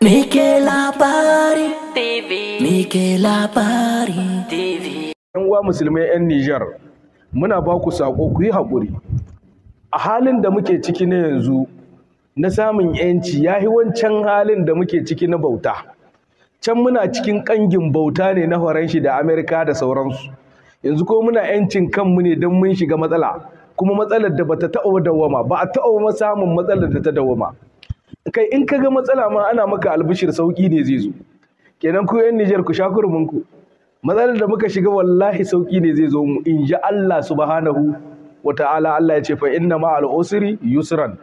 Mike labari TV. Mike labari TV. Yan uwa musulmai 'yan Nijar, muna ba ku sako ku yi haƙuri. A halin da muke ciki na yanzu na samun 'yanci ya yi wancan halin da muke ciki na bauta. Can muna cikin ƙangin bauta ne na Faranshi da Amerika da sauransu. Yanzu ko muna 'yancin kanmu ne don mun shiga matsala, kuma matsalar da bata taɓa dawwama, ba a taɓa samun matsalar da ta dawwama. Kai in ka ga matsala ma ana maka albishir sauƙi ne zai zo. Kenan ku 'yan Nijar ku sha kurminku. Matsalar da muka shiga wallahi sauƙi ne zai zo mu, in ji Allah subhanahu wa ta'ala. Allah ya ce fa inna ma'al usri yusran.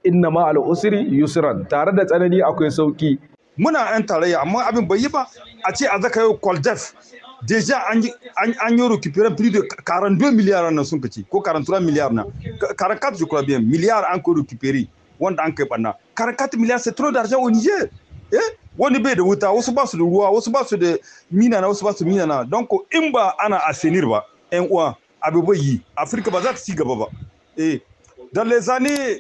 Inna ma'al usri yusran. Tare da tsanani akwai sauƙi. Muna 'yan tarayya amma abin bai yi ba. A ce a zaka yau Coldef deja an yi récupéré plus de 42 milliards nan sun kace ko 43 milliards na 44 je crois bien milliards an ko récupéré wanda an kai banna 44 milliards c'est trop d'argent au Niger. Wani bai da wuta, wasu ba su da ruwa, wasu ba su da mina na, wasu ba su mina na. Donc in ba ana assainir ba 'yan uwa abu bai yi, Afrique ba za ta ci gaba ba. Dans les années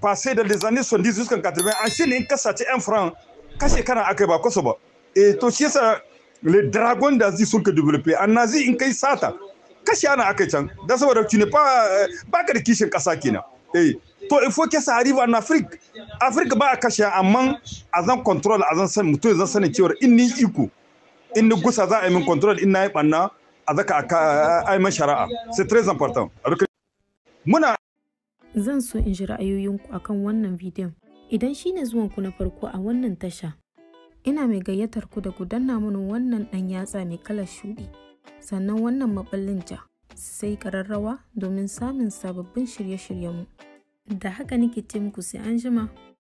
passées, dans les années 70 jusqu'en 80, an shi ne in kasace 1 franc kashe kana akai ba kwaso ba. To shi yasa le dragon d'Asie sun ka développé. En Asie in kai sata kashe ana akai can. Da saboda tu ne ba ka da kishin kasa kenan. To il faut que ça arrive en Afrique. Afrique ba a kashe amma a zan control, a zan san mutum zan sanin cewa in ni iko in ni gusa za a yi min control, in na yi banna a zaka a yi min shari'a. C'est très important. Muna Zan so in ji ra'ayoyinku akan wannan bidiyon. Idan shine zuwanku na farko a wannan tasha, ina mai gayyatar ku da ku danna mana wannan ɗan yatsa mai kalar shuɗi, sannan wannan maɓallin ja, sai ƙararrawa domin samun sababbin shirye-shiryenmu. Da haka nake ce muku sai an jima.